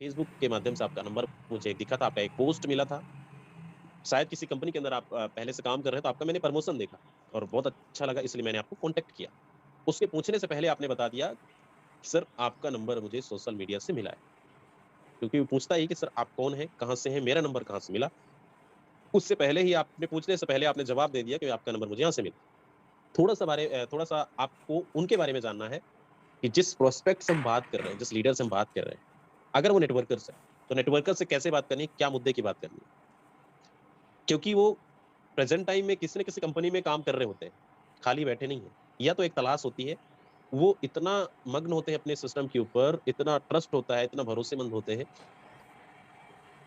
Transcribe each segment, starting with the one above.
Facebook के माध्यम से आपका नंबर मुझे दिखा था, आपका एक पोस्ट मिला था। शायद किसी कंपनी के अंदर आप पहले से काम कर रहे हैं, तो आपका मैंने प्रमोशन देखा और बहुत अच्छा लगा, इसलिए मैंने आपको कॉन्टैक्ट किया। उसके पूछने से पहले आपने बता दिया, सर आपका नंबर मुझे सोशल मीडिया से मिला है। क्योंकि वो पूछता है कि सर आप कौन है, कहाँ से हैं, मेरा नंबर कहाँ से मिला। उससे पहले ही आपने पूछने से पहले आपने जवाब दे दिया कि आपका नंबर मुझे यहाँ से मिला। थोड़ा सा आपको उनके बारे में जानना है कि जिस प्रोस्पेक्ट से हम बात कर रहे हैं, जिस लीडर से हम बात कर रहे हैं, अगर वो नेटवर्कर्स है तो नेटवर्कर से कैसे बात करनी है, क्या मुद्दे की बात करनी है। क्योंकि वो प्रेजेंट टाइम में किसी न किसी कंपनी में काम कर रहे होते हैं, खाली बैठे नहीं है। या तो एक तलाश होती है, वो इतना मग्न होते हैं अपने सिस्टम के ऊपर, इतना ट्रस्ट होता है, इतना भरोसेमंद होते हैं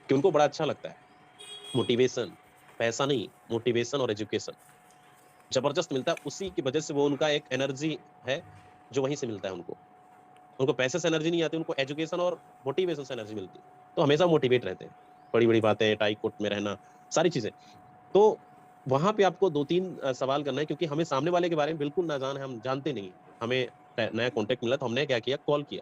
कि उनको बड़ा अच्छा लगता है। मोटिवेशन, पैसा नहीं, मोटिवेशन और एजुकेशन जबरदस्त मिलता है। उसी की वजह से वो, उनका एक एनर्जी है जो वहीं से मिलता है उनको। उनको पैसे से एनर्जी नहीं आती, उनको एजुकेशन और मोटिवेशन से एनर्जी मिलती है। तो हमेशा मोटिवेट रहते हैं, बड़ी बड़ी बातें, टाई कोट में रहना, सारी चीजें। तो वहां पे आपको दो तीन सवाल करना है, क्योंकि हमें सामने वाले के बारे में बिल्कुल ना जान है, हम जानते नहीं। हमें नया कॉन्टेक्ट मिला तो हमने क्या किया, कॉल किया।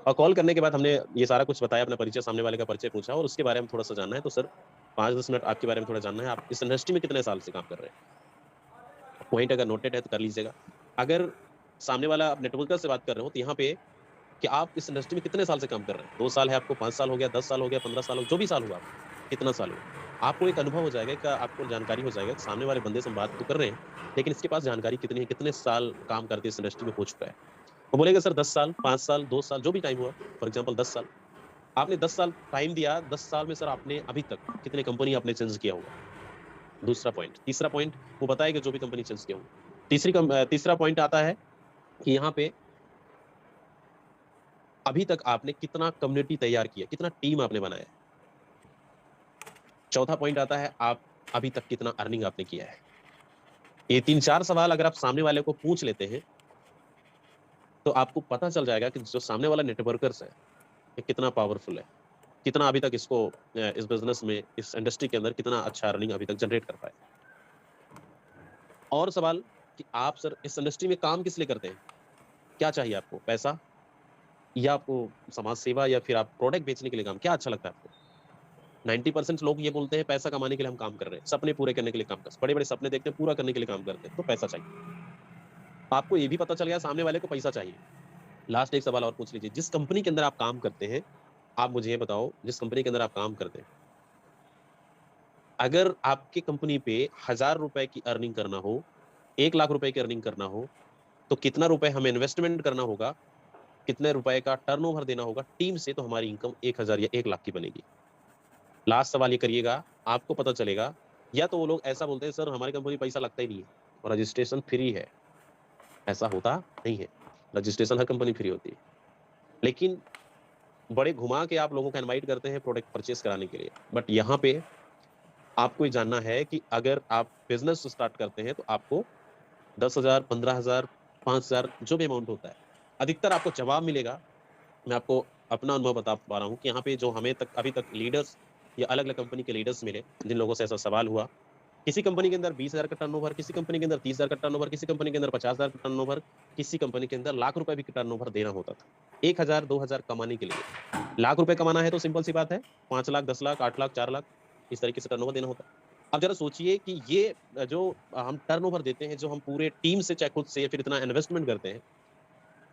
और कॉल करने के बाद हमने ये सारा कुछ बताया, अपना परिचय, सामने वाले का परिचय पूछा और उसके बारे में थोड़ा सा जानना है। तो सर 5-10 मिनट आपके बारे में थोड़ा जानना है, आप इस इंडस्ट्री में कितने साल से काम कर रहे हैं। पॉइंट अगर नोटेड है तो कर लीजिएगा। अगर सामने वाला आप नेटवर्कर से बात कर रहे हो तो यहाँ पे कि आप इस इंडस्ट्री में कितने साल से काम कर रहे हैं, 2 साल है आपको, 5 साल हो गया, 10 साल हो गया, 15 साल हो, जो भी साल हुआ आपको, कितना साल हुआ, आपको एक अनुभव हो जाएगा, कि आपको जानकारी हो जाएगा कि सामने वाले बंदे से हम बात तो कर रहे हैं, लेकिन इसके पास जानकारी कितनी है, कितने साल काम करके इस इंडस्ट्री में हो चुका है। वो बोलेगा सर 10 साल, 5 साल, 2 साल, जो भी टाइम हुआ, फॉर एग्जाम्पल 10 साल। आपने 10 साल टाइम दिया, 10 साल में सर आपने अभी तक कितने कंपनी आपने चेंज किया होगा। दूसरा पॉइंट, तीसरा पॉइंट, वो बताएगा जो भी कंपनी चेंज किया होगा। तीसरा पॉइंट आता है कि यहाँ पे अभी तक आपने कितना कम्युनिटी तैयार किया, कितना टीम आपने बनाया। चौथा पॉइंट आता है, आप अभी तक कितना अर्निंग आपने किया है। ये 3-4 सवाल अगर आप सामने वाले को पूछ लेते हैं तो आपको पता चल जाएगा कि जो सामने वाला नेटवर्कर्स है ये कितना पावरफुल है, कितना अभी तक इसको इस बिजनेस में, इस इंडस्ट्री के अंदर कितना अच्छा अर्निंग अभी तक जनरेट कर पाए। और सवाल कि आप सर इस इंडस्ट्री में काम किस लिए करते हैं, क्या चाहिए आपको, पैसा, या आपको समाज सेवा, या फिर आप प्रोडक्ट बेचने के लिए काम, क्या अच्छा लगता है आपको। 90% लोग ये बोलते हैं पैसा कमाने के लिए हम काम कर रहे हैं, सपने पूरे करने के लिए काम कर, बड़े बड़े सपने देखते हैं, पूरा करने के लिए काम करते हैं, तो पैसा चाहिए। आपको ये भी पता चल गया सामने वाले को पैसा चाहिए। लास्ट एक सवाल और पूछ लीजिए, जिस कंपनी के अंदर आप काम करते हैं, आप मुझे ये बताओ, जिस कंपनी के अंदर आप काम करते हैं, अगर आपकी कंपनी पे 1,000 रुपए की अर्निंग करना हो, 1 लाख रुपए की अर्निंग करना हो, तो कितना रुपए हमें इन्वेस्टमेंट करना होगा, कितने रुपए का टर्नओवर देना होगा टीम से, तो हमारी इनकम 1,000 या 1 लाख की बनेगी। लास्ट सवाल ये करिएगा, आपको पता चलेगा। या तो वो लोग ऐसा बोलते हैं, सर हमारी कंपनी पैसा लगता ही नहीं है और रजिस्ट्रेशन फ्री है। ऐसा होता नहीं है, रजिस्ट्रेशन हर कंपनी फ्री होती है, लेकिन बड़े घुमा के आप लोगों को इनवाइट करते हैं प्रोडक्ट परचेस कराने के लिए। बट यहाँ पे आपको ये जानना है कि अगर आप बिजनेस स्टार्ट करते हैं तो आपको 10,000, 15,000, 5,000, जो भी अमाउंट होता है, अधिकतर आपको जवाब मिलेगा। मैं आपको अपना अनुभव बता पा रहा हूँ कि यहाँ पे जो हमें तक अभी तक लीडर्स या अलग अलग कंपनी के लीडर्स मिले, जिन लोगों से ऐसा सवाल हुआ, किसी कंपनी के अंदर 20,000 का टर्नओवर, किसी कंपनी के अंदर 30,000 का टर्नओवर, किसी कंपनी के अंदर 50,000 का टर्नओवर, किसी कंपनी के अंदर लाख रुपए भी टर्नओवर देना होता था 1,000, 2,000 कमाने के लिए। लाख रुपए कमाना है तो सिंपल सी बात है, 5 लाख, 10 लाख, 8 लाख, 4 लाख, इस तरीके से टर्नओवर देना होता है। अब जरा सोचिए कि ये जो हम टर्नओवर देते हैं, जो हम पूरे टीम से चाहे खुद से फिर इतना इन्वेस्टमेंट करते हैं,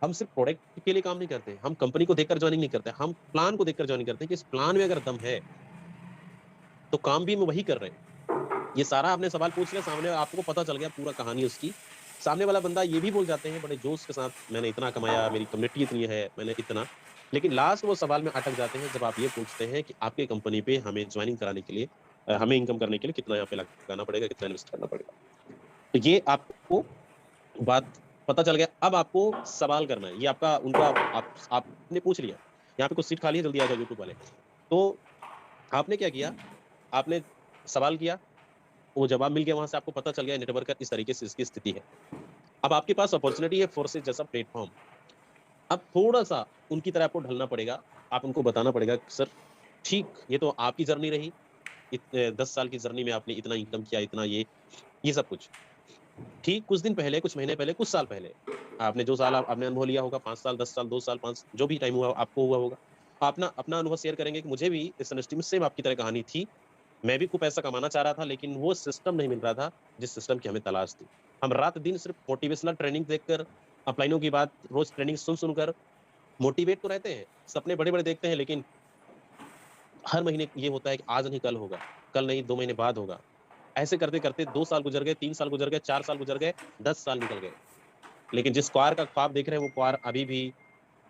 हम सिर्फ प्रोडक्ट के लिए काम नहीं करते, हम कंपनी को देखकर ज्वाइनिंग नहीं करते, हम प्लान को देखकर ज्वाइनिंग करते हैं कि इस प्लान में अगर दम है तो काम भी हम वही कर रहे हैं। ये सारा आपने सवाल पूछ लिया, सामने आपको पता चल गया पूरा कहानी उसकी। सामने वाला बंदा ये भी बोल जाते हैं बड़े जोश के साथ, मैंने इतना कमाया, मेरी कम्युनिटी इतनी है, मैंने इतना। लेकिन लास्ट वो सवाल में अटक जाते हैं जब आप ये पूछते हैं कि आपकी कंपनी पे हमें ज्वाइनिंग कराने के लिए, हमें इनकम करने के लिए कितना यहाँ पे लगाना पड़ेगा, कितना इन्वेस्ट करना पड़ेगा। तो ये आपको बात पता चल गया। अब आपको सवाल करना है, ये आपका उनका आपने पूछ लिया, यहाँ पे कुछ सीट खाली है, जल्दी आ जाओ यूट्यूब वाले। तो आपने क्या किया, आपने सवाल किया, वो जवाब मिल गया, वहां से आपको पता चल गया नेटवर्क का इस तरीके से इसकी स्थिति है। अब आपके पास अपॉर्चुनिटी है फोर्सेज जैसा प्लेटफॉर्म। अब थोड़ा सा उनकी तरह आपको ढलना पड़ेगा, आप उनको बताना पड़ेगा सर ठीक, ये तो आपकी जर्नी रही, 10 साल की जर्नी में आपने इतना इनकम किया, इतना ये सब कुछ ठीक। कुछ दिन पहले, कुछ महीने पहले, कुछ साल पहले, आपने जो साल आपने अनुभव लिया होगा, 5 साल, 10 साल, 2 साल, 5, जो भी टाइम हुआ आपको हुआ होगा, अपना अपना अनुभव शेयर करेंगे कि मुझे भी इस इंडस्ट्री में सेम आपकी तरह कहानी थी। मैं भी खूब पैसा कमाना चाह रहा था, लेकिन वो सिस्टम नहीं मिल रहा था जिस सिस्टम की हमें तलाश थी। हम रात दिन सिर्फ मोटिवेशनल ट्रेनिंग देखकर, अपलाइनों की बात रोज ट्रेनिंग सुन सुनकर मोटिवेट तो रहते हैं, सपने बड़े बड़े देखते हैं, लेकिन हर महीने ये होता है कि आज नहीं कल होगा, कल नहीं 2 महीने बाद होगा। ऐसे करते करते 2 साल गुजर गए, 3 साल गुजर गए, 4 साल गुजर गए, 10 साल निकल गए, लेकिन जिस कार का ख्वाब देख रहे हैं वो कार अभी भी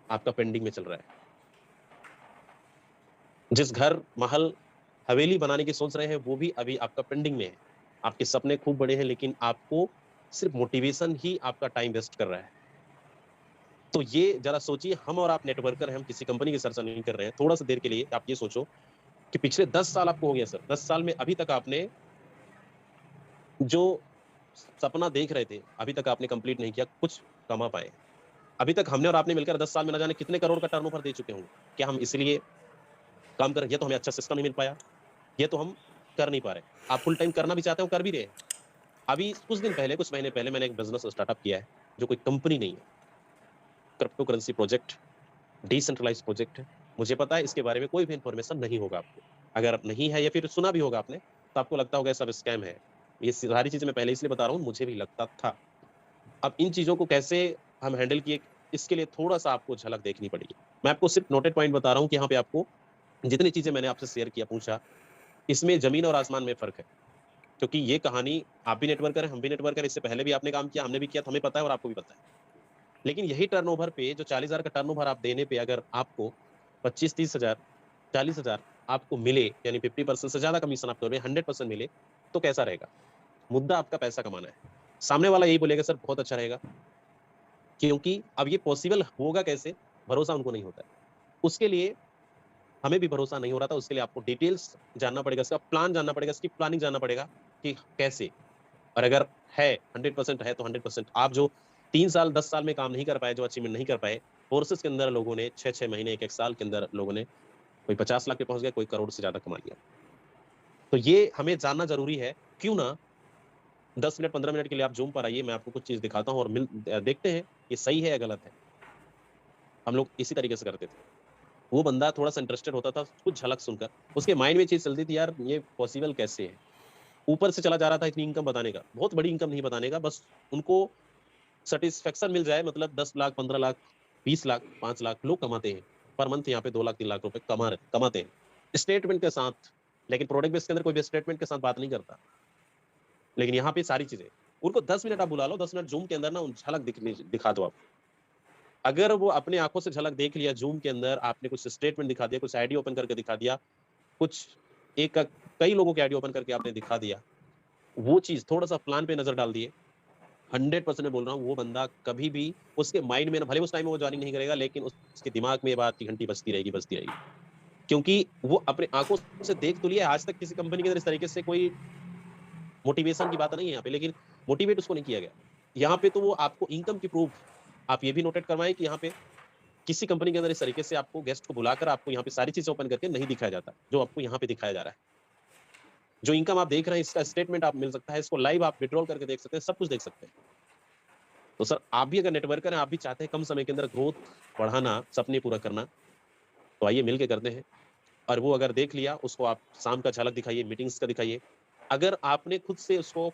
आपका पेंडिंग में चल रहा है। जिस घर महल हवेली बनाने की सोच रहे हैं वो भी अभी आपका पेंडिंग में है। आपके सपने खूब बड़े हैं, लेकिन आपको सिर्फ मोटिवेशन ही आपका टाइम वेस्ट कर रहा है। तो ये जरा सोचिए, हम और आप नेटवर्कर हैं, हम किसी कंपनी की चर्चा नहीं कर रहे हैं। थोड़ा सा देर के लिए आप ये सोचो कि पिछले 10 साल आपको हो गया सर, 10 साल में अभी तक आपने जो सपना देख रहे थे अभी तक आपने कंप्लीट नहीं किया, कुछ कमा पाए? अभी तक हमने और आपने मिलकर 10 साल में न जाने कितने करोड़ का टर्नओवर दे चुके होंगे। क्या हम इसलिए काम कर, ये तो हमें अच्छा सिस्टम नहीं मिल पाया, ये तो हम कर नहीं पा रहे। आप फुल टाइम करना भी चाहते हो, कर भी रहे हैं। अभी कुछ दिन पहले, कुछ महीने पहले मैंने एक बिजनेस स्टार्टअप किया है, जो कोई कंपनी नहीं है, crypto currency project, decentralise project है। मुझे पता है इसके बारे में कोई भी इंफॉर्मेशन नहीं होगा आपको, अगर नहीं है या फिर सुना भी होगा आपने तो आपको लगता होगा सब स्कैम है। ये सारी चीजें मैं पहले इसलिए बता रहा हूँ, मुझे भी लगता था। अब इन चीजों को कैसे हम हैंडल किए, इसके लिए थोड़ा सा आपको झलक देखनी पड़ेगी। मैं आपको सिर्फ नोटेड पॉइंट बता रहा हूँ कि यहाँ पे आपको जितनी चीजें मैंने आपसे शेयर किया, पूछा, इसमें जमीन और आसमान में फर्क है। क्योंकि ये कहानी, आप भी नेटवर्कर हैं, हम भी नेटवर्कर हैं, इससे पहले भी आपने काम किया, हमने भी किया, तो हमें पता है और आपको भी पता है। लेकिन यही टर्नओवर पे, जो 40,000 का टर्नओवर आप देने पे अगर आपको 25-30,000, 40,000 आपको मिले, यानी 50% से ज्यादा कमीशन आपको 100% मिले, तो कैसा रहेगा? मुद्दा आपका पैसा कमाना है। सामने वाला यही बोलेगा सर बहुत अच्छा रहेगा, क्योंकि अब ये पॉसिबल होगा कैसे, भरोसा उनको नहीं होता है। उसके लिए हमें भी भरोसा नहीं हो रहा था, उसके लिए आपको डिटेल्स जानना पड़ेगा, इसका प्लान जानना पड़ेगा, इसकी प्लानिंग जानना पड़ेगा कि कैसे। और अगर है 100% है तो 100%। आप जो 3 साल 10 साल में काम नहीं कर पाए, जो अचीवमेंट नहीं कर पाए, कोर्सेज के अंदर लोगों ने 6-6 महीने, 1-1 साल के अंदर लोगों ने, कोई 50 लाख पे पहुंच गया, कोई करोड़ से ज्यादा कमा लिया। तो ये हमें जानना जरूरी है। क्यों ना 10 मिनट 15 मिनट के लिए आप जूम पर आइए, मैं आपको कुछ चीज दिखाता हूँ और देखते हैं ये सही है या गलत है। हम लोग इसी तरीके से करते थे। वो बंदा थोड़ा सा इंटरेस्टेड होता था, कुछ झलक सुनकर उसके माइंड में चीज चलती थी, यार ये पॉसिबल कैसे है। ऊपर से चला जा रहा था इतनी इनकम बताने का, बहुत बड़ी इनकम नहीं बताने का, बस उनको सेटिस्फेक्शन मिल जाए। मतलब 10 लाख, 15 लाख, 20 लाख, 5 लाख लोग कमाते हैं पर मंथ, यहाँ पे 2 लाख 3 लाख रुपए कमाते हैं स्टेटमेंट के साथ। लेकिन प्रोडक्ट बेस के अंदर कोई भी स्टेटमेंट के साथ बात नहीं करता। लेकिन यहाँ पे सारी चीजें, उनको 10 मिनट आप बुला लो, 10 मिनट जूम के अंदर ना झलक दिखा दो आप। अगर वो अपने आंखों से झलक देख लिया जूम के अंदर, आपने कुछ स्टेटमेंट दिखा दिया, कुछ आईडी ओपन करके दिखा दिया, कुछ एक कई लोगों की आईडी ओपन करके आपने दिखा दिया, वो चीज थोड़ा सा प्लान पे नजर डाल दिए, 100% बोल रहा हूँ, वो बंदा कभी भी, उसके माइंड में ना, भले उस टाइम में वो ज्वाइनिंग नहीं करेगा, लेकिन उसके दिमाग में ये बात की घंटी बजती रहेगी, बजती रहेगी। क्योंकि वो अपने आंखों से देख तो लिया, आज तक किसी कंपनी के अंदर इस तरीके से कोई मोटिवेशन की बात नहीं है यहाँ पे, लेकिन मोटिवेट उसको नहीं किया गया। यहाँ पे तो वो आपको इनकम की प्रूफ, आप ये भी नोटेट करवाएं कि यहाँ पे किसी कंपनी के अंदर इस तरीके से आपको गेस्ट को बुलाकर आपको यहाँ पे सारी चीजें ओपन करके नहीं दिखाया जाता, जो आपको यहाँ पे दिखाया जा रहा है। जो इनकम आप देख रहे हैं, इसका स्टेटमेंट आप मिल सकता है, इसको लाइव आप विड्रॉल करके देख सकते हैं, सब कुछ देख सकते हैं। तो सर आप भी अगर नेटवर्कर हैं, आप भी चाहते हैं कम समय के अंदर ग्रोथ बढ़ाना, सपने पूरा करना, तो आइए मिलके करते हैं। और वो अगर देख लिया, उसको आप शाम का झलक दिखाइए, मीटिंग्स का दिखाइए। अगर आपने खुद से उसको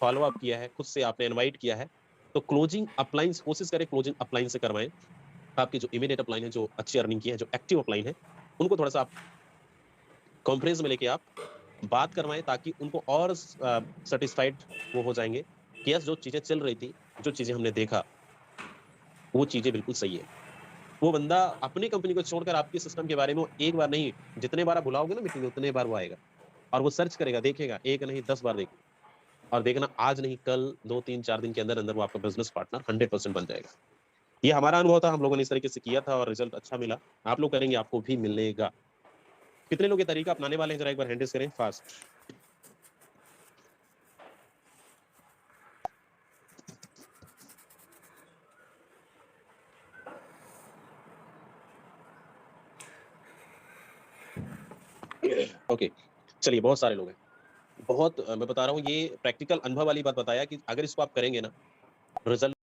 फॉलो अप किया है, खुद से आपने इनवाइट किया है, तो क्लोजिंग अपलाइन कोशिश करें, क्लोजिंग अपलाइन से करवाएं। आपकी जो इमीडिएट अपलाइन है, जो अच्छी अर्निंग की है, जो एक्टिव अपलाइन है, उनको थोड़ा सा आप कॉन्फ्रेंस में लेके आप बात करवाएं, ताकि उनको और सेटिस्फाइड वो हो जाएंगे कि यस, जो चीजें चल रही थी, जो चीजें हमने देखा, वो चीजें बिल्कुल सही है। वो बंदा अपनी कंपनी को छोड़कर आपके सिस्टम के बारे में एक बार नहीं, जितने बार आप बुलाओगे ना मीटिंग में, उतने बार वो आएगा और वो सर्च करेगा, देखेगा, एक नहीं 10 बार देखेगा। और देखना, आज नहीं कल, 2-3-4 दिन के अंदर अंदर वो आपका बिजनेस पार्टनर 100% बन जाएगा। ये हमारा अनुभव था, हम लोगों ने इस तरीके से किया था और रिजल्ट अच्छा मिला। आप लोग करेंगे, आपको भी मिलेगा। कितने लोग ये तरीका अपनाने वाले हैं, जरा एक बार हैंडल्स करें फास्ट। ओके, चलिए, बहुत सारे लोग हैं। बहुत मैं बता रहा हूँ, ये प्रैक्टिकल अनुभव वाली बात बताया कि अगर इसको आप करेंगे ना, रिजल्ट